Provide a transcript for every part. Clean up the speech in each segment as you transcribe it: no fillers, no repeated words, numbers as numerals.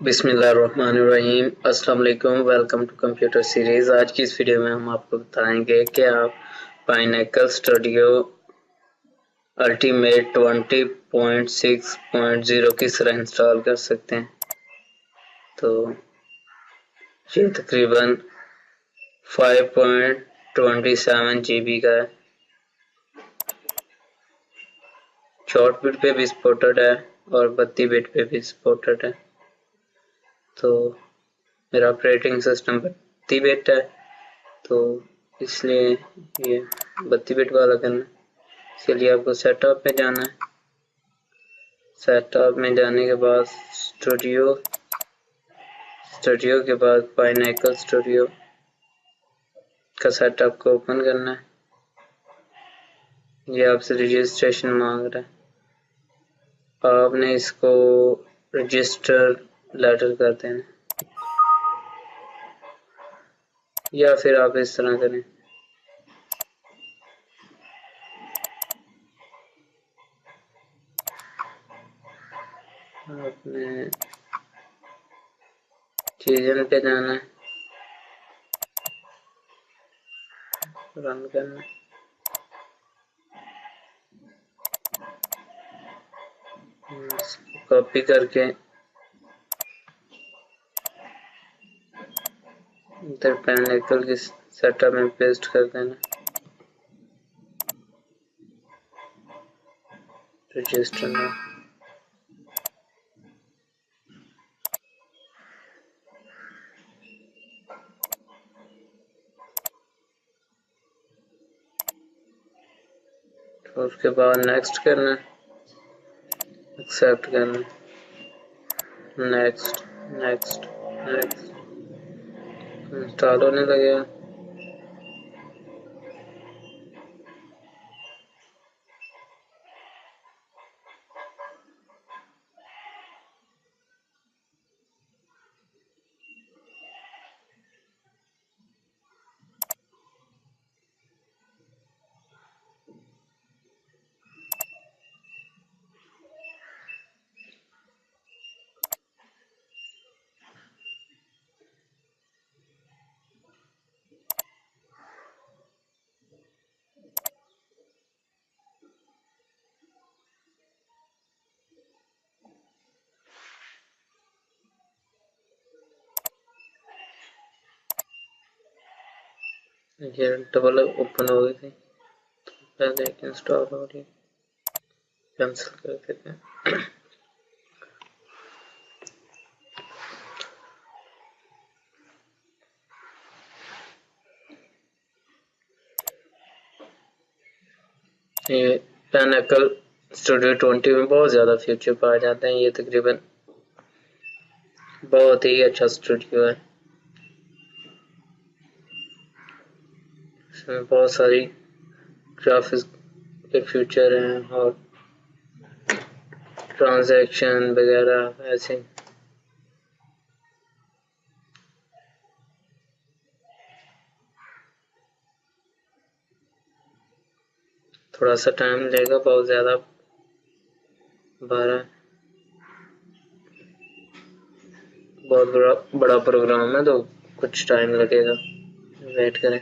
बिस्मिल्लाहिर्रहमानिर्रहीम। अस्सलाम वालेकुम। Welcome to computer series. आज की इस वीडियो में हम आपको बताएंगे कि आप पाइनैकल स्टूडियो अल्टीमेट 20.6.0 किस तरह इंस्टॉल कर सकते हैं। तो ये तकरीबन 5.27 GB का है। शॉर्ट बिट पे भी सपोर्टेड है और 32 बिट पे भी सपोर्टेड है। तो मेरा ऑपरेटिंग सिस्टम 32 बिट है, तो इसलिए ये 32 बिट वाला करना है। इसके लिए आपको सेटअप में जाना है। सेटअप में जाने के बाद स्टूडियो के बाद पाइनैकल स्टूडियो का सेटअप को ओपन करना है। ये आपसे रजिस्ट्रेशन मांग रहा है, आपने इसको रजिस्टर लेटर कर देना या फिर आप इस तरह करें। आपने चीजन पे जाना है, रन करना है। कॉपी करके इधर पाइनैकल के सेटअप में पेस्ट कर देना। रजिस्टर में तो उसके बाद नेक्स्ट करना, एक्सेप्ट करना, नेक्स्ट नेक्स्ट नेक्स्ट। इंस्टॉल होने लगेगा। ये डबल ओपन हो गई थी, पहले एक इंस्टॉल हो रही, कैंसिल कर देते हैं। ये पिनाकल स्टूडियो 20 में बहुत ज़्यादा फीचर पाए जाते हैं। ये तकरीबन बहुत ही अच्छा स्टूडियो है। इसमें बहुत सारी ग्राफिक्स के फीचर हैं और ट्रांजैक्शन वगैरह ऐसे। थोड़ा सा टाइम लेगा, बहुत ज़्यादा बहुत बड़ा प्रोग्राम है, तो कुछ टाइम लगेगा, वेट करें।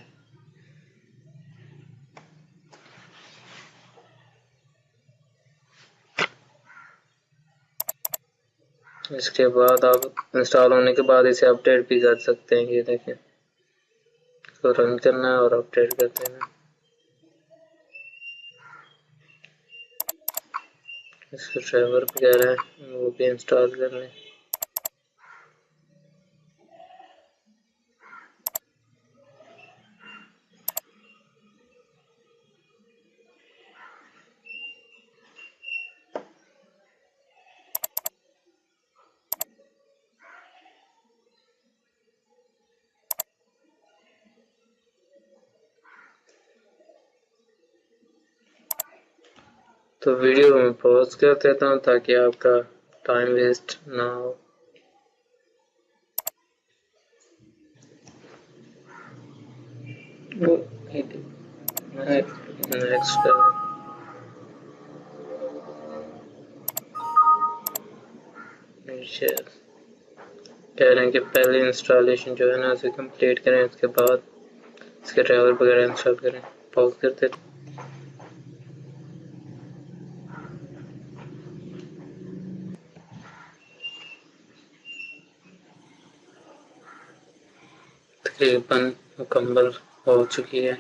इसके बाद आप इंस्टॉल होने के बाद इसे अपडेट भी कर सकते हैं। ये देखें, तो रन करना है और अपडेट कर देना। इसके ड्राइवर वगैरह है वो भी इंस्टॉल कर लें। तो वीडियो में पॉज कर देता हूँ ताकि आपका टाइम वेस्ट ना हो। नेक्स्ट कह रहे हैं कि पहले इंस्टॉलेशन जो है ना उसे कंप्लीट करें, उसके बाद इसके ड्राइवर वगैरह इंस्टॉल करें। पॉज करते तकरीबन मुकम्मल हो चुकी है।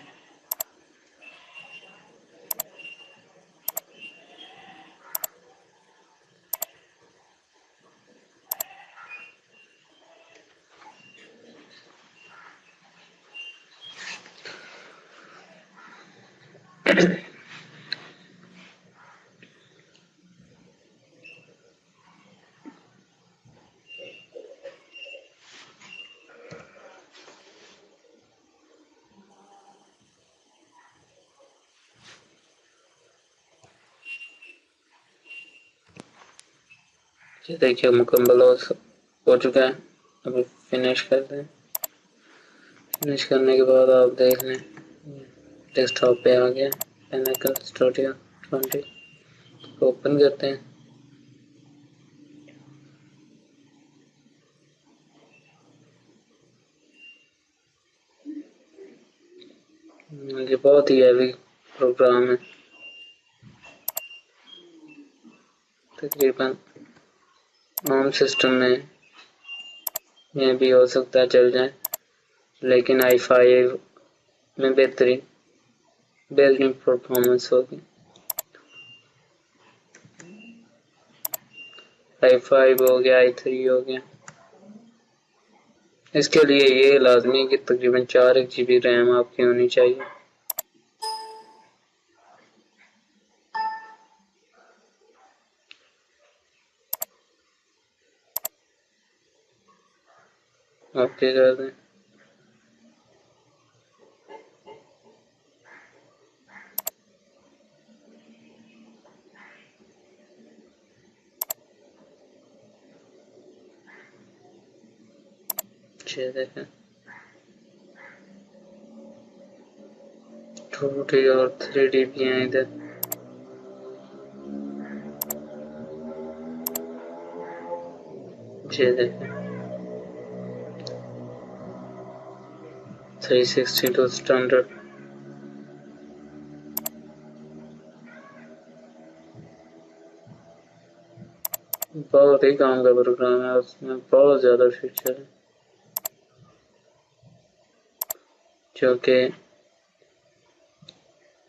ये देखिए मुकम्मल हो चुका है। अभी फिनिश करते हैं। फिनिश करने के बाद आप देख लें डेस्कटॉप पे आ गया पिनाकल स्टूडियो 20। ओपन करते हैं। ये बहुत ही हैवी प्रोग्राम है, तकरीबन होम सिस्टम में ये भी हो सकता है चल जाए, लेकिन i5 में बेहतरीन परफॉर्मेंस होगी। i5 हो गया, i3 हो गया। इसके लिए ये लाजमी है कि तकरीबन 4 GB रैम आपकी होनी चाहिए। ओके कर दें। देखें 2D और 3D भी हैं इधर। ये देखें 362 स्टैंडर्ड। बहुत ही काम का प्रोग्राम है, उसमें बहुत ज़्यादा फीचर है जो कि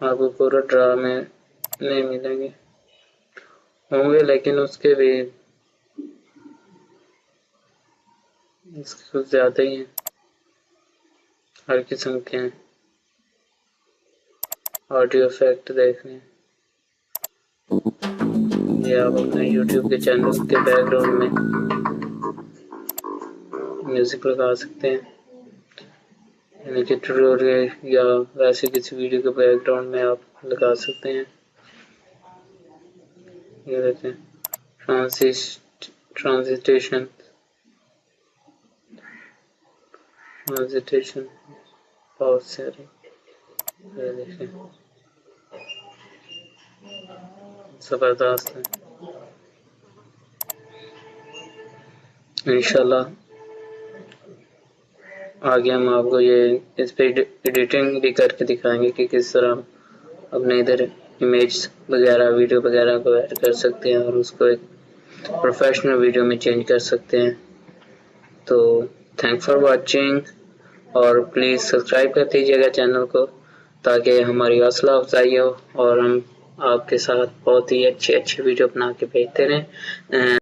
आपको पूरा ड्रा में नहीं मिलेंगे, होंगे लेकिन उसके भी इसके कुछ ज़्यादा ही हैं, हर किस्म के हैं। ऑडियो इफेक्ट देख रहे हैं, ये आप अपने YouTube के चैनल के बैकग्राउंड में म्यूजिक लगा सकते हैं, यानी कि ट्यूटोरियल या वैसे किसी वीडियो के बैकग्राउंड में आप लगा सकते हैं। ये देखें ट्रांजिशन बहुत सारे, ये देखें ज़बरदस्त है। इंशाल्लाह आगे हम आपको ये इस पे एडिटिंग भी करके दिखाएंगे कि किस तरह अपने इधर इमेज वगैरह वीडियो वगैरह को ऐड कर सकते हैं और उसको एक प्रोफेशनल वीडियो में चेंज कर सकते हैं। तो थैंक फॉर वाचिंग, और प्लीज़ सब्सक्राइब कर दीजिएगा चैनल को ताकि हमारी हौसला अफजाई हो और हम आपके साथ बहुत ही अच्छे वीडियो बना के भेजते रहें।